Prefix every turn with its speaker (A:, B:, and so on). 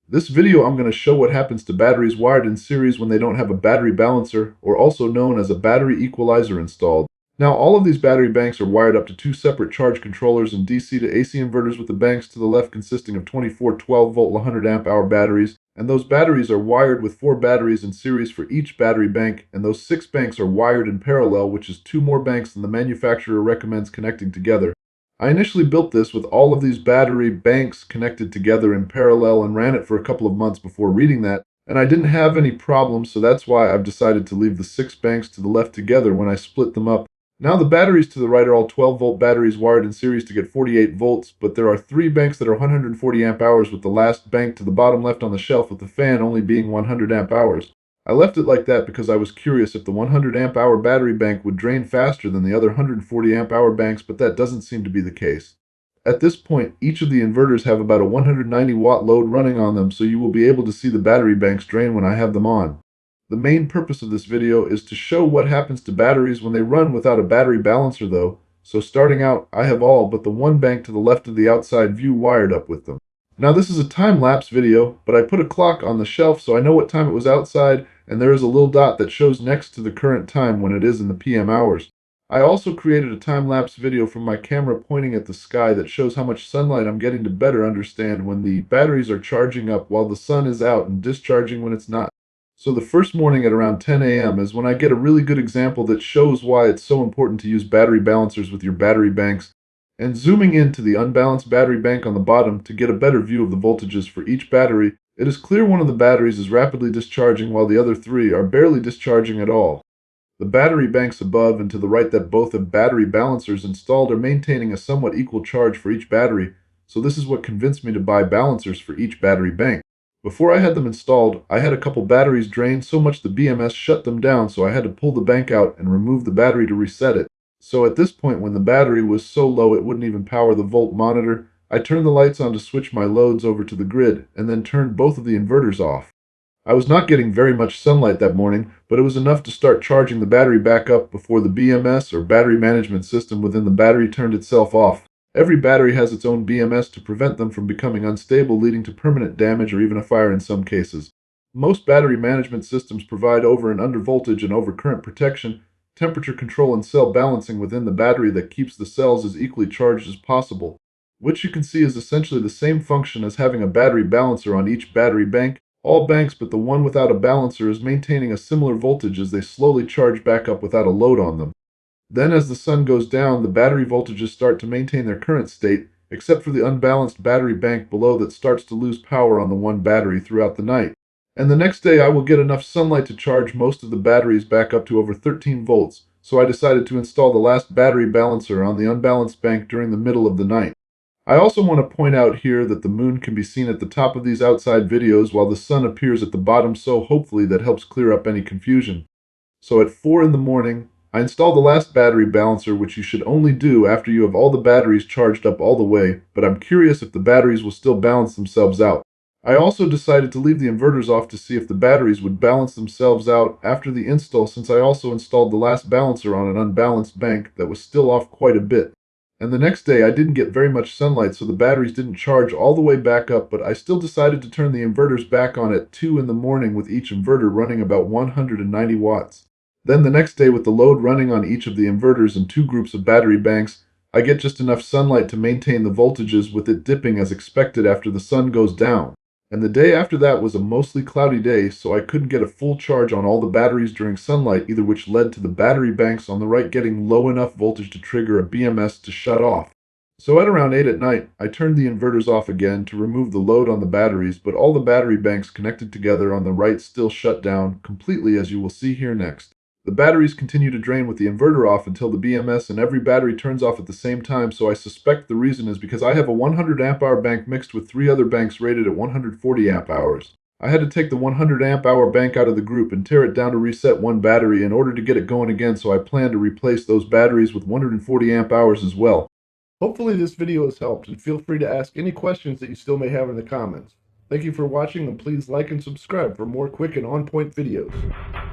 A: This video I'm going to show what happens to batteries wired in series when they don't have a battery balancer, or also known as a battery equalizer installed. Now all of these battery banks are wired up to two separate charge controllers and DC to AC inverters, with the banks to the left consisting of 24 12-volt 100 amp hour batteries, and those batteries are wired with 4 batteries in series for each battery bank, and those 6 banks are wired in parallel, which is 2 more banks than the manufacturer recommends connecting together. I initially built this with all of these battery banks connected together in parallel and ran it for a couple of months before reading that, and I didn't have any problems, so that's why I've decided to leave the 6 banks to the left together when I split them up. Now the batteries to the right are all 12-volt batteries wired in series to get 48 volts, but there are 3 banks that are 140 amp hours, with the last bank to the bottom left on the shelf with the fan only being 100 amp hours. I left it like that because I was curious if the 100 amp hour battery bank would drain faster than the other 140 amp hour banks, but that doesn't seem to be the case. At this point, each of the inverters have about a 190 watt load running on them, so you will be able to see the battery banks drain when I have them on. The main purpose of this video is to show what happens to batteries when they run without a battery balancer though, so starting out, I have all but the one bank to the left of the outside view wired up with them. Now this is a time-lapse video, but I put a clock on the shelf so I know what time it was outside, and there is a little dot that shows next to the current time when it is in the PM hours. I also created a time-lapse video from my camera pointing at the sky that shows how much sunlight I'm getting to better understand when the batteries are charging up while the sun is out and discharging when it's not. So the first morning at around 10 a.m. is when I get a really good example that shows why it's so important to use battery balancers with your battery banks. And zooming into the unbalanced battery bank on the bottom to get a better view of the voltages for each battery, it is clear one of the batteries is rapidly discharging while the other 3 are barely discharging at all. The battery banks above and to the right that both have battery balancers installed are maintaining a somewhat equal charge for each battery, so this is what convinced me to buy balancers for each battery bank. Before I had them installed, I had a couple batteries drain so much the BMS shut them down, so I had to pull the bank out and remove the battery to reset it. So at this point, when the battery was so low it wouldn't even power the volt monitor, I turned the lights on to switch my loads over to the grid, and then turned both of the inverters off. I was not getting very much sunlight that morning, but it was enough to start charging the battery back up before the BMS, or battery management system, within the battery turned itself off. Every battery has its own BMS to prevent them from becoming unstable, leading to permanent damage or even a fire in some cases. Most battery management systems provide over and under voltage and overcurrent protection, temperature control, and cell balancing within the battery that keeps the cells as equally charged as possible, which you can see is essentially the same function as having a battery balancer on each battery bank. All banks but the one without a balancer is maintaining a similar voltage as they slowly charge back up without a load on them. Then as the sun goes down, the battery voltages start to maintain their current state, except for the unbalanced battery bank below that starts to lose power on the one battery throughout the night. And the next day I will get enough sunlight to charge most of the batteries back up to over 13 volts, so I decided to install the last battery balancer on the unbalanced bank during the middle of the night. I also want to point out here that the moon can be seen at the top of these outside videos while the sun appears at the bottom, so hopefully that helps clear up any confusion. So at 4 in the morning, I installed the last battery balancer, which you should only do after you have all the batteries charged up all the way, but I'm curious if the batteries will still balance themselves out. I also decided to leave the inverters off to see if the batteries would balance themselves out after the install, since I also installed the last balancer on an unbalanced bank that was still off quite a bit. And the next day I didn't get very much sunlight, so the batteries didn't charge all the way back up, but I still decided to turn the inverters back on at 2 in the morning with each inverter running about 190 watts. Then the next day, with the load running on each of the inverters and 2 groups of battery banks, I get just enough sunlight to maintain the voltages, with it dipping as expected after the sun goes down. And the day after that was a mostly cloudy day, so I couldn't get a full charge on all the batteries during sunlight either, which led to the battery banks on the right getting low enough voltage to trigger a BMS to shut off. So at around 8 at night, I turned the inverters off again to remove the load on the batteries, but all the battery banks connected together on the right still shut down completely, as you will see here next. The batteries continue to drain with the inverter off until the BMS and every battery turns off at the same time, so I suspect the reason is because I have a 100 amp hour bank mixed with 3 other banks rated at 140 amp hours. I had to take the 100 amp hour bank out of the group and tear it down to reset one battery in order to get it going again, so I plan to replace those batteries with 140 amp hours as well. Hopefully this video has helped, and feel free to ask any questions that you still may have in the comments. Thank you for watching, and please like and subscribe for more quick and on-point videos.